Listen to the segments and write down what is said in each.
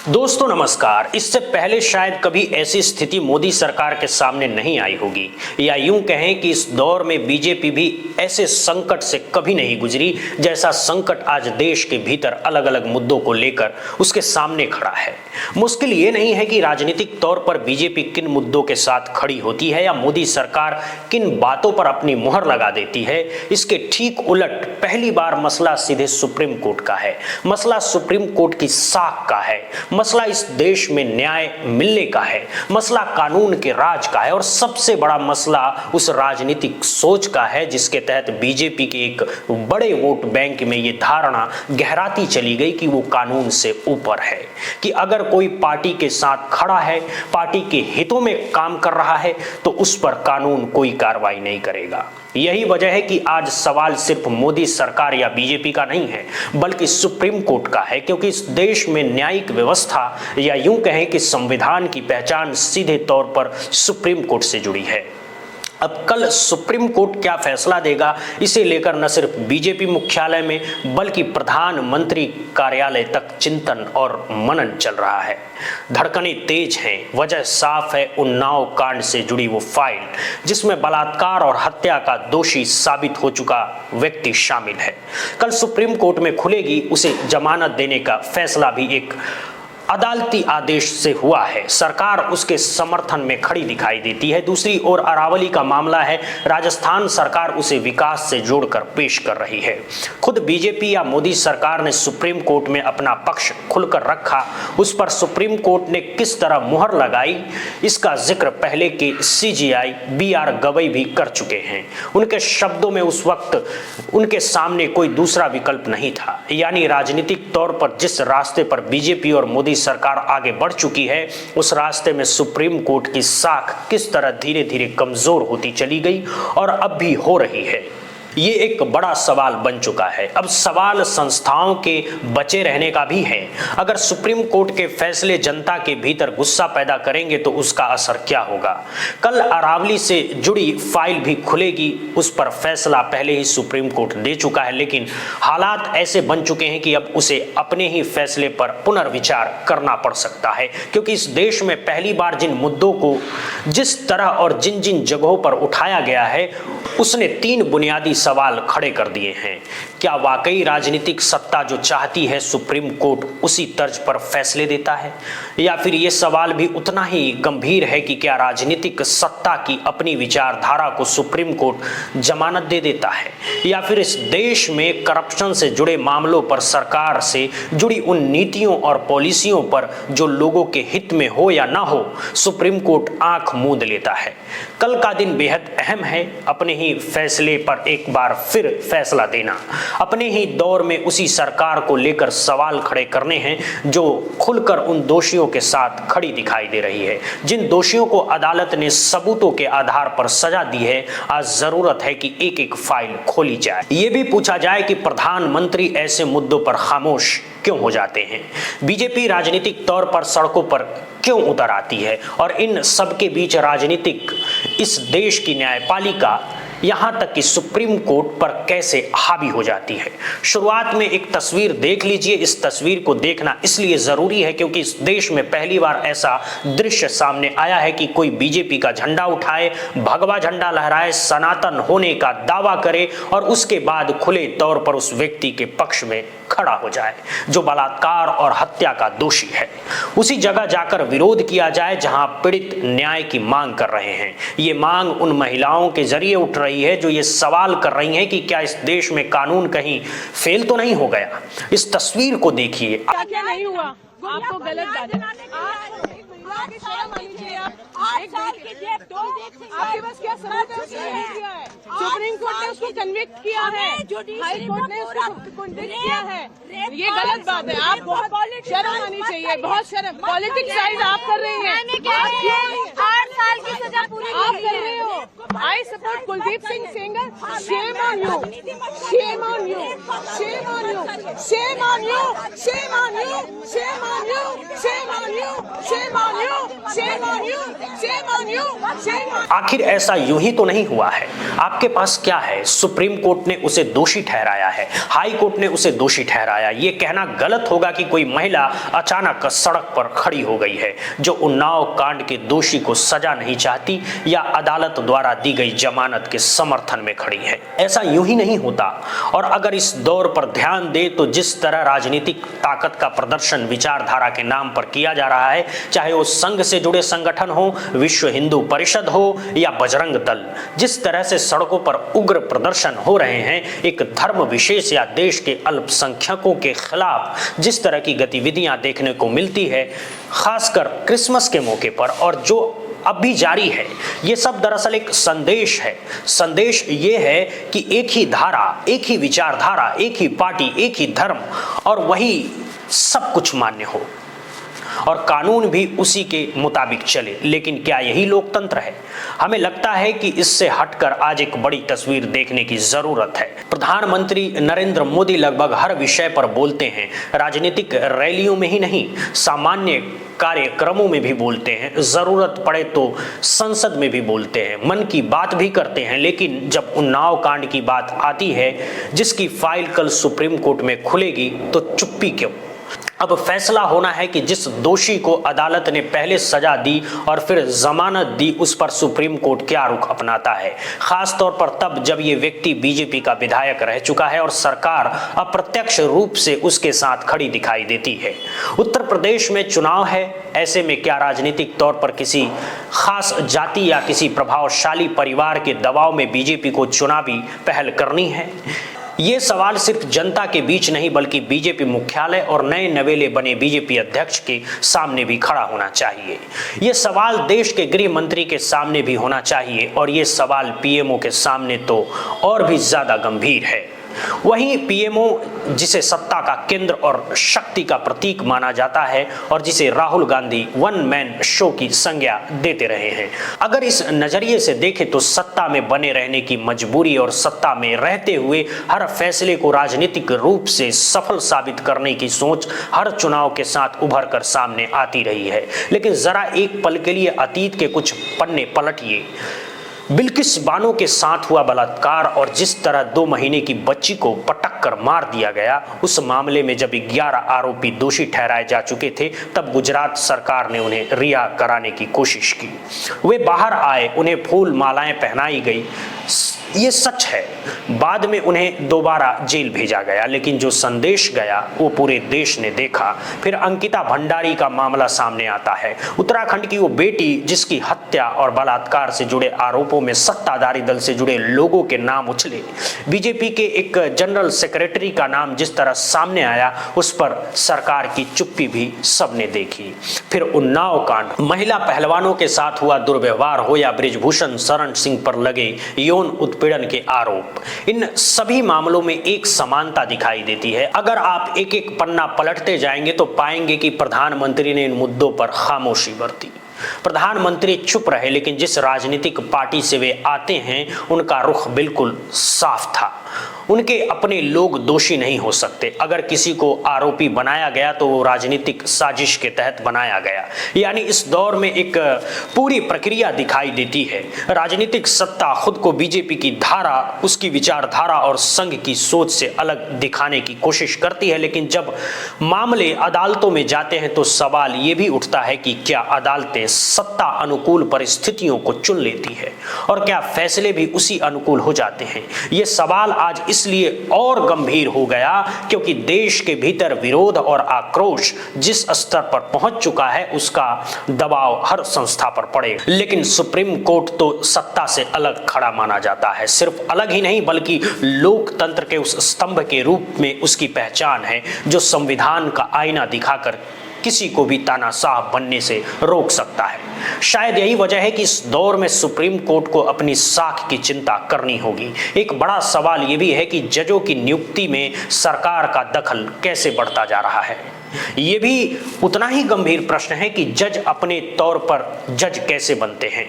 दोस्तों नमस्कार। इससे पहले शायद कभी ऐसी स्थिति मोदी सरकार के सामने नहीं आई होगी, या यूं कहें कि इस दौर में बीजेपी भी ऐसे संकट से कभी नहीं गुजरी जैसा संकट आज देश के भीतर अलग अलग मुद्दों को लेकर उसके सामने खड़ा है। मुश्किल ये नहीं है कि राजनीतिक तौर पर बीजेपी किन मुद्दों के साथ खड़ी होती है या मोदी सरकार किन बातों पर अपनी मुहर लगा देती है। इसके ठीक उलट पहली बार मसला सीधे सुप्रीम कोर्ट का है, मसला सुप्रीम कोर्ट की साख का है, मसला इस देश में न्याय मिलने का है, मसला कानून के राज का है और सबसे बड़ा मसला उस राजनीतिक सोच का है जिसके तहत बीजेपी के एक बड़े वोट बैंक में ये धारणा गहराती चली गई कि वो कानून से ऊपर है, कि अगर कोई पार्टी के साथ खड़ा है, पार्टी के हितों में काम कर रहा है तो उस पर कानून कोई कार्रवाई नहीं करेगा। यही वजह है कि आज सवाल सिर्फ मोदी सरकार या बीजेपी का नहीं है बल्कि सुप्रीम कोर्ट का है, क्योंकि इस देश में न्यायिक व्यवस्था या यूं कहें कि संविधान की पहचान सीधे तौर पर सुप्रीम कोर्ट से जुड़ी है। अब कल सुप्रीम कोर्ट क्या फैसला देगा, इसे लेकर न सिर्फ बीजेपी मुख्यालय में बल्कि प्रधानमंत्री कार्यालय तक चिंतन और मनन चल रहा है। धड़कनें तेज हैं, वजह साफ है, उन्नाव कांड से जुड़ी वो फाइल जिसमें बलात्कार और हत्या का दोषी साबित हो चुका व्यक्ति शामिल है, कल सुप्रीम कोर्ट में खुलेगी। उसे जमानत देने का फैसला भी एक अदालती आदेश से हुआ है। सरकार उसके समर्थन में खड़ी दिखाई देती है। दूसरी ओर अरावली का मामला है, राजस्थान सरकार उसे विकास से जोड़कर पेश कर रही है। खुद बीजेपी या मोदी सरकार ने सुप्रीम कोर्ट में अपना पक्ष खुलकर रखा, उस पर सुप्रीम कोर्ट ने किस तरह मुहर लगाई, इसका जिक्र पहले के सीजीआई BR गवई भी कर चुके हैं। उनके शब्दों में उस वक्त उनके सामने कोई दूसरा विकल्प नहीं था, यानी राजनीतिक तौर पर जिस रास्ते पर बीजेपी और मोदी सरकार आगे बढ़ चुकी है उस रास्ते में सुप्रीम कोर्ट की साख किस तरह धीरे धीरे कमजोर होती चली गई और अब भी हो रही है, ये एक बड़ा सवाल बन चुका है। अब सवाल संस्थाओं के बचे रहने का भी है। अगर सुप्रीम कोर्ट के फैसले जनता के भीतर गुस्सा पैदा करेंगे तो उसका असर क्या होगा। कल अरावली से जुड़ी फाइल भी खुलेगी, उस पर फैसला पहले ही सुप्रीम कोर्ट दे चुका है, लेकिन हालात ऐसे बन चुके हैं कि अब उसे अपने ही फैसले पर पुनर्विचार करना पड़ सकता है, क्योंकि इस देश में पहली बार जिन मुद्दों को जिस तरह और जिन जिन जगहों पर उठाया गया है उसने 3 बुनियादी सवाल खड़े कर दिए हैं। क्या वाकई राजनीतिक सत्ता जो चाहती है सुप्रीम कोर्ट उसी तर्ज पर फैसले देता है, या फिर ये सवाल भी उतना ही गंभीर है कि क्या राजनीतिक सत्ता की अपनी विचारधारा को सुप्रीम कोर्ट जमानत दे देता है, या फिर इस देश में करप्शन से जुड़े मामलों पर सरकार से जुड़ी उन नीतियों और पॉलिसियों पर जो लोगों के हित में हो या ना हो सुप्रीम कोर्ट आंख मूंद लेता है। कल का दिन बेहद अहम है, अपने ही फैसले पर एक बार फिर फैसला देना, अपने ही दौर में उसी सरकार को लेकर सवाल खड़े करने हैं जो खुलकर उन दोषियों के साथ खड़ी दिखाई दे रही है, जिन दोषियों को अदालत ने सबूतों के आधार पर सजा दी है। आज जरूरत है कि एक एक फाइल खोली जाए। ये भी पूछा जाए कि प्रधानमंत्री ऐसे मुद्दों पर खामोश क्यों हो जाते हैं, बीजेपी राजनीतिक तौर पर सड़कों पर क्यों उतर आती है, और इन सबके बीच राजनीतिक इस देश की न्यायपालिका यहां तक कि सुप्रीम कोर्ट पर कैसे हावी हो जाती है। शुरुआत में एक तस्वीर देख लीजिए। इस तस्वीर को देखना इसलिए जरूरी है क्योंकि इस देश में पहली बार ऐसा दृश्य सामने आया है कि कोई बीजेपी का झंडा उठाए, भगवा झंडा लहराए, सनातन होने का दावा करे और उसके बाद खुले तौर पर उस व्यक्ति के पक्ष में खड़ा हो जाए जो बलात्कार और हत्या का दोषी है। उसी जगह जाकर विरोध किया जाए जहां पीड़ित न्याय की मांग कर रहे हैं। ये मांग उन महिलाओं के जरिए उठ रही है जो ये सवाल कर रही हैं कि क्या इस देश में कानून कहीं फेल तो नहीं हो गया। इस तस्वीर को देखिए। क्या नहीं हुआ, आपको गलत बात है। आपके पास क्या सबूत है? सुप्रीम कोर्ट ने उसको कन्विक्ट किया है, हाई कोर्ट ने उसको कन्विक्ट किया है। ये गलत बात है। आप बहुत शर्म आनी चाहिए, बहुत शर्म। पॉलिटिक्साइज आप कर रही हैं। 8 साल की सजा पूरी आप कर रहे हो। I support Kuldeep Singh Sengar. Shame on you. Shame on you. Shame on you. Shame on you. Shame on you. Shame on you. Shame on you. Shame on you! Shame on you! Shame on you! Shame on आखिर ऐसा यूं ही तो नहीं हुआ है। आपके पास क्या है? सुप्रीम कोर्ट ने उसे दोषी ठहराया है, हाई कोर्ट ने उसे दोषी ठहराया। ये कहना गलत होगा कि कोई महिला अचानक सड़क पर खड़ी हो गई है जो उन्नाव कांड के दोषी को सजा नहीं चाहती या अदालत द्वारा दी गई जमानत के समर्थन में खड़ी है। ऐसा यूं ही नहीं होता। और अगर इस दौर पर ध्यान दे तो जिस तरह राजनीतिक ताकत का प्रदर्शन विचारधारा के नाम पर किया जा रहा है, चाहे वो संघ से जुड़े संगठन हो, विश्व हिंदू परिषद हो या बजरंग दल, जिस तरह से सड़कों पर उग्र प्रदर्शन हो रहे हैं, एक धर्म विशेष या देश के अल्पसंख्यकों के खिलाफ जिस तरह की गतिविधियां देखने को मिलती है, खासकर क्रिसमस के मौके पर, और जो अब भी जारी है, ये सब दरअसल एक संदेश है। संदेश ये है कि एक ही धारा, एक ही विचारधारा, एक ही पार्टी, एक ही धर्म और वही सब कुछ मान्य हो और कानून भी उसी के मुताबिक चले। लेकिन क्या यही लोकतंत्र है? हमें लगता है कि इससे हटकर आज एक बड़ी तस्वीर देखने की जरूरत है। प्रधानमंत्री नरेंद्र मोदी लगभग हर विषय पर बोलते हैं, राजनीतिक रैलियों में ही नहीं, सामान्य कार्यक्रमों में भी बोलते हैं, जरूरत पड़े तो संसद में भी बोलते हैं, मन की बात भी करते हैं। लेकिन जब उन्नाव कांड की बात आती है, जिसकी फाइल कल सुप्रीम कोर्ट में खुलेगी, तो चुप्पी क्यों? अब फैसला होना है कि जिस दोषी को अदालत ने पहले सजा दी और फिर जमानत दी, उस पर सुप्रीम कोर्ट क्या रुख अपनाता है, खास तौर पर तब जब ये व्यक्ति बीजेपी का विधायक रह चुका है और सरकार अप्रत्यक्ष रूप से उसके साथ खड़ी दिखाई देती है। उत्तर प्रदेश में चुनाव है, ऐसे में क्या राजनीतिक तौर पर किसी खास जाति या किसी प्रभावशाली परिवार के दबाव में बीजेपी को चुनावी पहल करनी है? ये सवाल सिर्फ जनता के बीच नहीं बल्कि बीजेपी मुख्यालय और नए नवेले बने बीजेपी अध्यक्ष के सामने भी खड़ा होना चाहिए। ये सवाल देश के गृह मंत्री के सामने भी होना चाहिए और ये सवाल पीएमओ के सामने तो और भी ज्यादा गंभीर है। वहीं पीएमओ जिसे सत्ता का केंद्र और शक्ति का प्रतीक माना जाता है और जिसे Rahul Gandhi one man show की संज्ञा देते रहे हैं, अगर इस नजरिए से देखें तो सत्ता में बने रहने की मजबूरी और सत्ता में रहते हुए हर फैसले को राजनीतिक रूप से सफल साबित करने की सोच हर चुनाव के साथ उभर कर सामने आती रही है। लेकिन जरा एक पल के लिए अतीत के कुछ पन्ने पलटिए। बिल्किस बानो के साथ हुआ बलात्कार और जिस तरह 2 महीने की बच्ची को पटक कर मार दिया गया, उस मामले में जब 11 आरोपी दोषी ठहराए जा चुके थे, तब गुजरात सरकार ने उन्हें रिहा कराने की कोशिश की। वे बाहर आए, उन्हें फूल मालाएं पहनाई गई, ये सच है। बाद में उन्हें दोबारा जेल भेजा गया, लेकिन जो संदेश गया वो पूरे देश ने देखा। फिर अंकिता भंडारी का मामला सामने आता है, उत्तराखंड की वो बेटी जिसकी हत्या और बलात्कार से जुड़े आरोपों में सत्ताधारी दल से जुड़े लोगों के नाम उछले। बीजेपी के एक जनरल सेक्रेटरी का नाम जिस तरह सामने आया, उस पर सरकार की चुप्पी भी सबने देखी। फिर उन्नाव कांड, महिला पहलवानों के साथ हुआ दुर्व्यवहार हो या बृजभूषण शरण सिंह पर लगे यौन उत्पीड़न के आरोप, इन सभी मामलों में एक समानता दिखाई देती है। अगर आप एक एक पन्ना पलटते जाएंगे तो पाएंगे कि प्रधानमंत्री ने इन मुद्दों पर खामोशी बरती। प्रधानमंत्री चुप रहे, लेकिन जिस राजनीतिक पार्टी से वे आते हैं उनका रुख बिल्कुल साफ था। उनके अपने लोग दोषी नहीं हो सकते। अगर किसी को आरोपी बनाया गया तो वो राजनीतिक साजिश के तहत बनाया गया। यानी इस दौर में एक पूरी प्रक्रिया दिखाई देती है। राजनीतिक सत्ता खुद को बीजेपी की धारा, उसकी विचारधारा और संघ की सोच से अलग दिखाने की कोशिश करती है, लेकिन जब मामले अदालतों में जाते हैं तो सवाल ये भी उठता है कि क्या अदालतें सत्ता अनुकूल परिस्थितियों को चुन लेती है और क्या फैसले भी उसी अनुकूल हो जाते हैं। ये सवाल आज इसलिए और गंभीर हो गया क्योंकि देश के भीतर विरोध और आक्रोश जिस स्तर पर पहुंच चुका है, उसका दबाव हर संस्था पर पड़ेगा। लेकिन सुप्रीम कोर्ट तो सत्ता से अलग खड़ा माना जाता है। सिर्फ अलग ही नहीं बल्कि लोकतंत्र के उस स्तंभ के रूप में उसकी पहचान है जो संविधान का आईना दिखाकर किसी को भी तानाशाह बनने से रोक सकता है। शायद यही वजह है कि इस दौर में सुप्रीम कोर्ट को अपनी साख की चिंता करनी होगी। एक बड़ा सवाल यह भी है कि जजों की नियुक्ति में सरकार का दखल कैसे बढ़ता जा रहा है। ये भी उतना ही गंभीर प्रश्न है कि जज अपने तौर पर जज कैसे बनते हैं।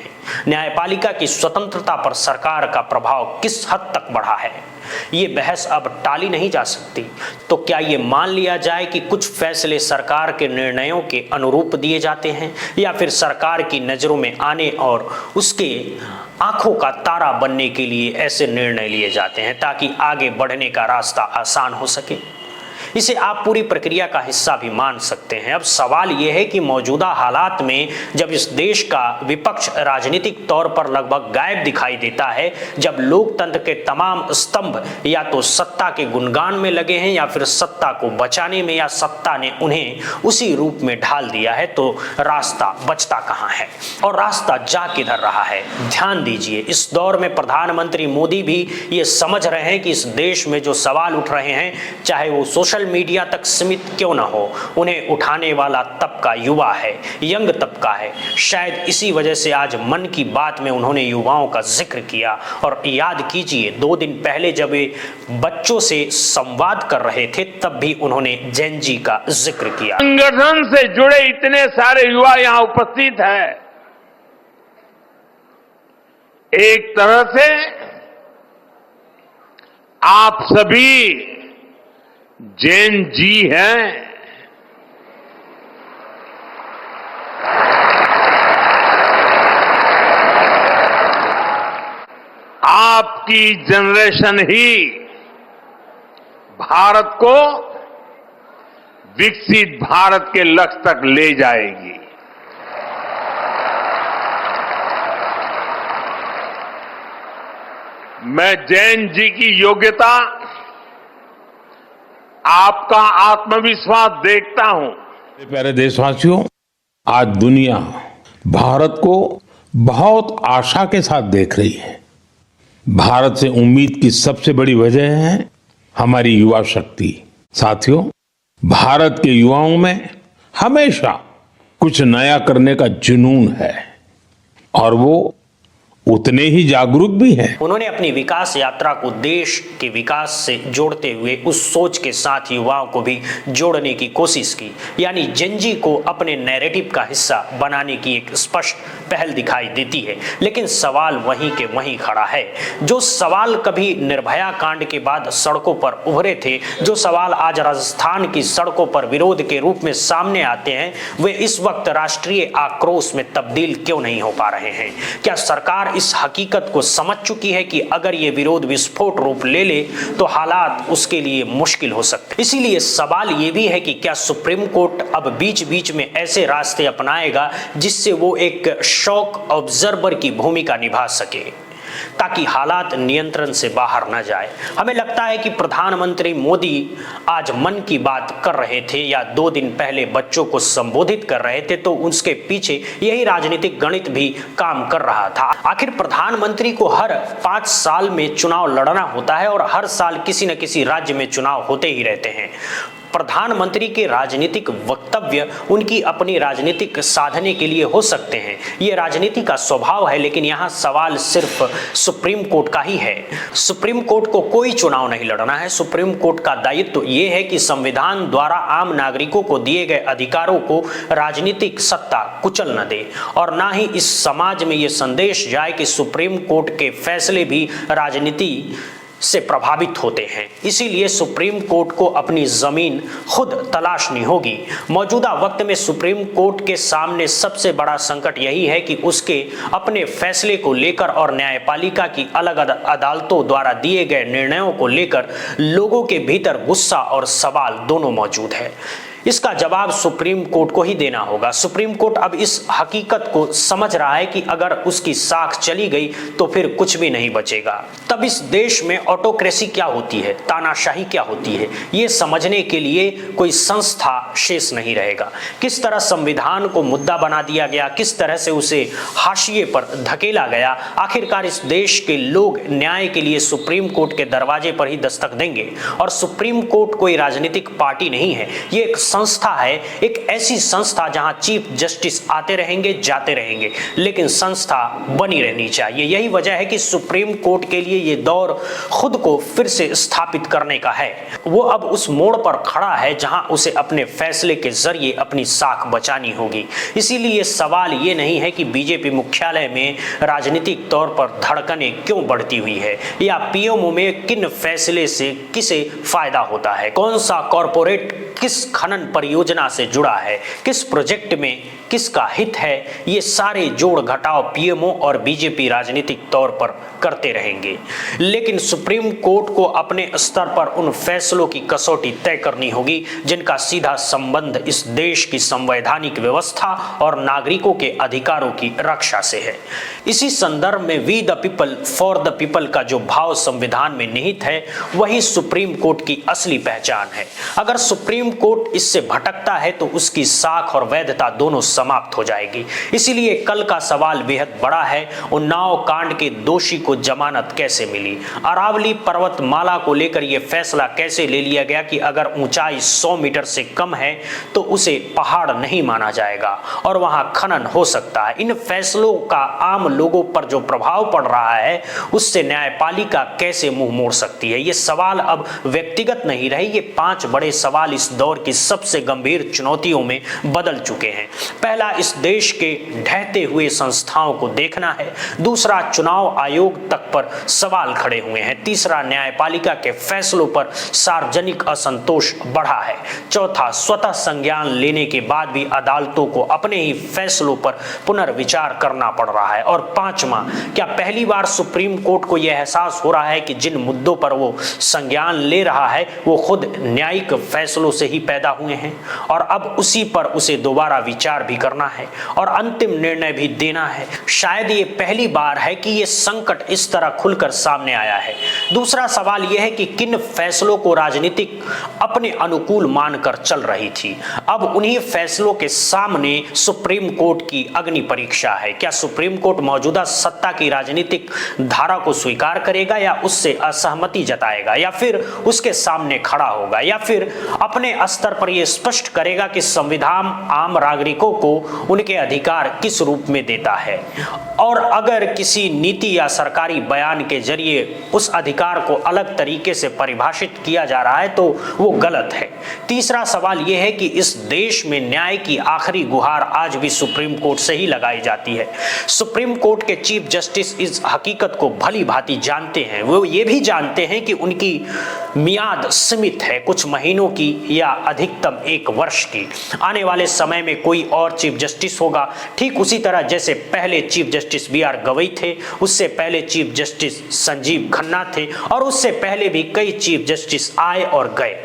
न्यायपालिका की स्वतंत्रता पर सरकार का प्रभाव किस हद तक बढ़ा है। ये बहस अब टाली नहीं जा सकती। तो क्या ये मान लिया जाए कि कुछ फैसले सरकार के निर्णयों के अनुरूप दिए जाते हैं, या फिर सरकार की नज़रों में आने और उसके आंखों का तारा बनने के लिए ऐसे निर्णय लिए जाते हैं ताकि आगे बढ़ने का रास्ता आसान हो सके? इसे आप पूरी प्रक्रिया का हिस्सा भी मान सकते हैं। अब सवाल यह है कि मौजूदा हालात में जब इस देश का विपक्ष राजनीतिक तौर पर लगभग गायब दिखाई देता है, जब लोकतंत्र के तमाम स्तंभ या तो सत्ता के गुणगान में लगे हैं या फिर सत्ता को बचाने में, या सत्ता ने उन्हें उसी रूप में ढाल दिया है, तो रास्ता बचता कहां है और रास्ता जा किधर रहा है? ध्यान दीजिए, इस दौर में प्रधानमंत्री मोदी भी ये समझ रहे हैं कि इस देश में जो सवाल उठ रहे हैं, चाहे वो सोशल मीडिया तक सीमित क्यों ना हो, उन्हें उठाने वाला तबका युवा है, यंग तबका है। शायद इसी वजह से आज मन की बात में उन्होंने युवाओं का जिक्र किया। और याद कीजिए, 2 दिन पहले जब वे बच्चों से संवाद कर रहे थे, तब भी उन्होंने जेन जी का जिक्र किया। संगठन से जुड़े इतने सारे युवा यहां उपस्थित हैं। एक तरह से आप सभी जेन जी हैं। आपकी जनरेशन ही भारत को विकसित भारत के लक्ष्य तक ले जाएगी। मैं जैन जी की योग्यता, आपका आत्मविश्वास देखता हूं। प्यारे देशवासियों, आज दुनिया भारत को बहुत आशा के साथ देख रही है। भारत से उम्मीद की सबसे बड़ी वजह है हमारी युवा शक्ति। साथियों, भारत के युवाओं में हमेशा कुछ नया करने का जुनून है और वो उतने ही जागरूक भी हैं। उन्होंने अपनी विकास यात्रा को देश के विकास से जोड़ते हुए उस सोच के साथ युवाओं को भी जोड़ने की कोशिश की, यानी जेन जी को अपने नैरेटिव का हिस्सा बनाने की एक स्पष्ट पहल दिखाई देती है। लेकिन सवाल वहीं के वहीं खड़ा है। जो सवाल कभी निर्भया कांड के बाद सड़कों पर उभरे थे, जो सवाल आज राजस्थान की सड़कों पर विरोध के रूप में सामने आते हैं, वे इस वक्त राष्ट्रीय आक्रोश में तब्दील क्यों नहीं हो पा रहे हैं? क्या सरकार इस हकीकत को समझ चुकी है कि अगर ये विरोध विस्फोट रूप ले ले तो हालात उसके लिए मुश्किल हो सकते? इसीलिए सवाल ये भी है कि क्या सुप्रीम कोर्ट अब बीच बीच में ऐसे रास्ते अपनाएगा जिससे वो एक शॉक ऑब्जर्वर की भूमिका निभा सके, ताकि हालात नियंत्रण से बाहर न जाए? हमें लगता है कि प्रधानमंत्री मोदी आज मन की बात कर रहे थे या 2 दिन पहले बच्चों को संबोधित कर रहे थे, तो उसके पीछे यही राजनीतिक गणित भी काम कर रहा था। आखिर प्रधानमंत्री को हर 5 साल में चुनाव लड़ना होता है और हर साल किसी न किसी राज्य में चुनाव होते ही रहते हैं। प्रधानमंत्री के राजनीतिक वक्तव्य उनकी अपनी राजनीतिक साधने के लिए हो सकते हैं, ये राजनीति का स्वभाव है। लेकिन यहाँ सवाल सिर्फ सुप्रीम कोर्ट का ही है। सुप्रीम कोर्ट को कोई चुनाव नहीं लड़ना है। सुप्रीम कोर्ट का दायित्व ये है कि संविधान द्वारा आम नागरिकों को दिए गए अधिकारों को राजनीतिक सत्ता कुचल न दे, और ना ही इस समाज में ये संदेश जाए कि सुप्रीम कोर्ट के फैसले भी राजनीति से प्रभावित होते हैं। इसीलिए सुप्रीम कोर्ट को अपनी जमीन खुद तलाशनी होगी। मौजूदा वक्त में सुप्रीम कोर्ट के सामने सबसे बड़ा संकट यही है कि उसके अपने फैसले को लेकर और न्यायपालिका की अलग अदालतों द्वारा दिए गए निर्णयों को लेकर लोगों के भीतर गुस्सा और सवाल दोनों मौजूद है। इसका जवाब सुप्रीम कोर्ट को ही देना होगा। सुप्रीम कोर्ट अब इस हकीकत को समझ रहा है कि अगर उसकी साख चली गई तो फिर कुछ भी नहीं बचेगा। तब इस देश में ऑटोक्रेसी क्या होती है, तानाशाही क्या होती है, ये समझने के लिए कोई संस्था शेष नहीं रहेगा। किस तरह संविधान को मुद्दा बना दिया गया, किस तरह से उसे हाशिए पर धकेला गया। आखिरकार इस देश के लोग न्याय के लिए सुप्रीम कोर्ट के दरवाजे पर ही दस्तक देंगे। और सुप्रीम कोर्ट कोई राजनीतिक पार्टी नहीं है, ये एक संस्था है एक ऐसी संस्था जहां चीफ जस्टिस आते रहेंगे जाते रहेंगे, लेकिन संस्था बनी रहनी चाहिए। यही वजह है कि सुप्रीम कोर्ट के लिए ये दौर खुद को फिर से स्थापित करने का है। वो अब उस मोड़ पर खड़ा है जहां उसे अपने फैसले के जरिए अपनी साख बचानी होगी। इसीलिए सवाल ये नहीं है कि बीजेपी मुख्यालय में राजनीतिक तौर पर धड़कनें क्यों बढ़ती हुई है या पीएमओ में किन फैसले से किसे फायदा होता है, कौन सा कॉरपोरेट किस खनन परियोजना से जुड़ा है, किस प्रोजेक्ट में किसका हित है। ये सारे जोड़ घटाव पीएमओ और बीजेपी राजनीतिक तौर पर करते रहेंगे, लेकिन सुप्रीम कोर्ट को अपने स्तर पर उन फैसलों की कसौटी तय करनी होगी जिनका सीधा संबंध इस देश की संवैधानिक व्यवस्था और नागरिकों के अधिकारों की रक्षा से है। इसी संदर्भ में we the people for the people का जो भाव संविधान में निहित है वही सुप्रीम कोर्ट की असली पहचान है। अगर सुप्रीम कोर्ट इससे भटकता है तो उसकी साख और वैधता दोनों समाप्त हो जाएगी। इसीलिए कल का सवाल बेहद बड़ा है, उन्नाव कांड के दोषी को जमानत कैसे मिली, अरावली पर्वतमाला को लेकर यह फैसला कैसे ले लिया गया कि अगर ऊंचाई 100 मीटर से कम है तो उसे पहाड़ नहीं माना जाएगा और वहां खनन हो सकता है। इन फैसलों का आम लोगों पर जो प्रभाव पड़ रहा है उससे न्यायपालिका कैसे मुंह मोड़ सकती है। ये सवाल अब व्यक्तिगत नहीं रहे, ये 5 बड़े सवाल इस दौर की सबसे गंभीर चुनौतियों में बदल चुके हैं। पहला, इस देश के ढहते हुए संस्थाओं को देखना है। दूसरा, चुनाव आयोग तक पर सवाल खड़े हुए हैं। तीसरा, न्यायपालिका के फैसलों पर सार्वजनिक असंतोष बढ़ा है। चौथा, स्वतः संज्ञान लेने के बाद भी अदालतों को अपने ही फैसलों पर पुनर्विचार करना पड़ रहा है। और पांचवा, क्या पहली बार सुप्रीम कोर्ट को यह एहसास हो रहा है कि जिन मुद्दों पर वो संज्ञान ले रहा है वो खुद न्यायिक फैसलों से ही पैदा हुए हैं और अब उसी पर उसे दोबारा विचार भी करना है और अंतिम निर्णय भी देना है। शायद ये पहली बार है कि ये संकट इस तरह खुलकर सामने आया है। दूसरा सवाल यह है कि किन फैसलों को राजनीतिक अपने अनुकूल मानकर चल रही थी, अब उन्हीं फैसलों के सामने सुप्रीम कोर्ट की अग्नि परीक्षा है। क्या सुप्रीम कोर्ट मौजूदा सत्ता की राजनीतिक धारा को स्वीकार करेगा या उससे असहमति जताएगा या फिर उसके सामने खड़ा होगा या फिर अपने स्तर पर यह स्पष्ट करेगा कि संविधान आम नागरिकों को उनके अधिकार किस रूप में देता है और अगर किसी नीति या सरकारी बयान के जरिए उस अधिकार को अलग तरीके से परिभाषित किया जा रहा है तो वो गलत है। तीसरा सवाल यह है कि इस देश में न्याय की आखिरी गुहार आज भी सुप्रीम कोर्ट से ही लगाई जाती है। सुप्रीम कोर्ट के चीफ जस्टिस इस हकीकत को भली भांति जानते हैं। वो ये भी जानते हैं कि उनकी मियाद सीमित है, कुछ महीनों की या अधिकतम 1 वर्ष की। आने वाले समय में कोई और चीफ जस्टिस होगा, ठीक उसी तरह जैसे पहले चीफ जस्टिस BR गवई थे, उससे पहले चीफ जस्टिस संजीव खन्ना थे और उससे पहले भी कई चीफ जस्टिस आए और गए।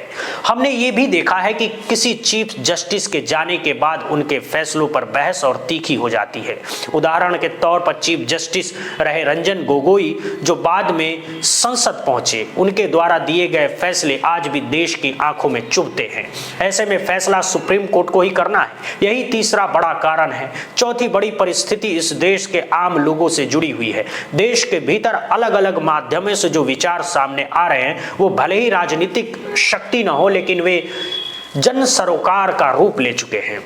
हमने ये भी देखा है कि किसी चीफ जस्टिस के जाने के बाद उनके फैसलों पर बहस और तीखी हो जाती है। उदाहरण के तौर पर चीफ जस्टिस रहे रंजन गोगोई जो बाद में संसद पहुंचे, उनके द्वारा दिए गए फैसले आज भी देश की आंखों में चुभते हैं। ऐसे में फैसला सुप्रीम कोर्ट को ही करना है, यही तीसरा बड़ा कारण है। चौथी बड़ी परिस्थिति इस देश के आम लोगों से जुड़ी हुई है। देश के भीतर अलग अलग माध्यमों से जो विचार सामने आ रहे हैं वो भले ही राजनीतिक शक्ति न हो लेकिन वे जन सरोकार का रूप ले चुके हैं।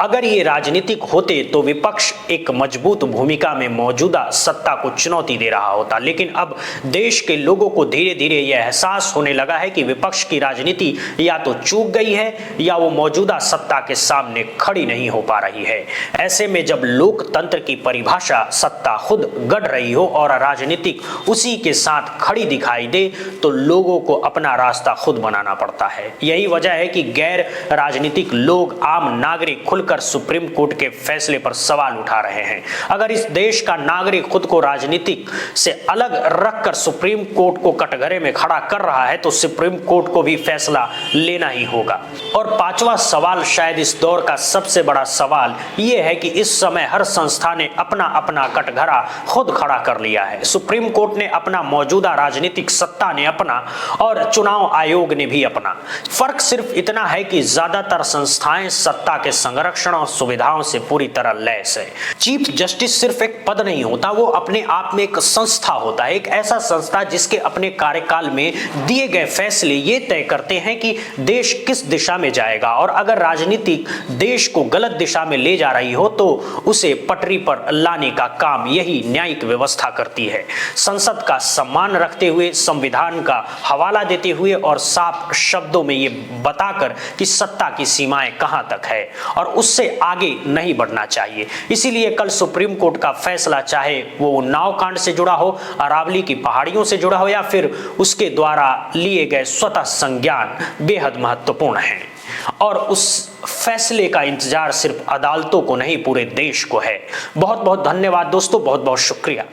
अगर ये राजनीतिक होते तो विपक्ष एक मजबूत भूमिका में मौजूदा सत्ता को चुनौती दे रहा होता, लेकिन अब देश के लोगों को धीरे धीरे यह एहसास होने लगा है कि विपक्ष की राजनीति या तो चूक गई है या वो मौजूदा सत्ता के सामने खड़ी नहीं हो पा रही है। ऐसे में जब लोकतंत्र की परिभाषा सत्ता खुद गढ़ रही हो और राजनीतिक उसी के साथ खड़ी दिखाई दे तो लोगों को अपना रास्ता खुद बनाना पड़ता है। यही वजह है कि गैर राजनीतिक लोग, आम नागरिक खुल कर सुप्रीम कोर्ट के फैसले पर सवाल उठा रहे हैं। अगर इस देश का नागरिक खुद को राजनीतिक से अलग रखकर सुप्रीम कोर्ट को कटघरे में खड़ा कर रहा है तो सुप्रीम कोर्ट को भी फैसला लेना ही होगा। और पांचवा सवाल, शायद इस दौर का सबसे बड़ा सवाल यह है कि इस समय हर संस्था ने अपना अपना कटघरा खुद खड़ा कर लिया है। सुप्रीम कोर्ट ने अपना, मौजूदा राजनीतिक सत्ता ने अपना और चुनाव आयोग ने भी अपना। फर्क सिर्फ इतना है कि ज्यादातर संस्थाएं सत्ता के संरक्षण संरक्षण और सुविधाओं से पूरी तरह लैस है। चीफ जस्टिस सिर्फ एक पद नहीं होता, वो अपने आप में एक संस्था होता है, एक ऐसा संस्था जिसके अपने कार्यकाल में दिए गए फैसले ये तय करते हैं कि देश किस दिशा में जाएगा, और अगर राजनीति देश को गलत दिशा में ले जा रही हो तो उसे पटरी पर लाने का काम यही न्यायिक व्यवस्था करती है। संसद का सम्मान रखते हुए, संविधान का हवाला देते हुए और साफ शब्दों में ये बताकर कि सत्ता की सीमाएं कहां तक है और उससे आगे नहीं बढ़ना चाहिए। इसीलिए कल सुप्रीम कोर्ट का फैसला, चाहे वो उन्नाव कांड से जुड़ा हो, अरावली की पहाड़ियों से जुड़ा हो या फिर उसके द्वारा लिए गए स्वतः संज्ञान, बेहद महत्वपूर्ण है। और उस फैसले का इंतजार सिर्फ अदालतों को नहीं, पूरे देश को है। बहुत बहुत धन्यवाद दोस्तों, बहुत बहुत शुक्रिया।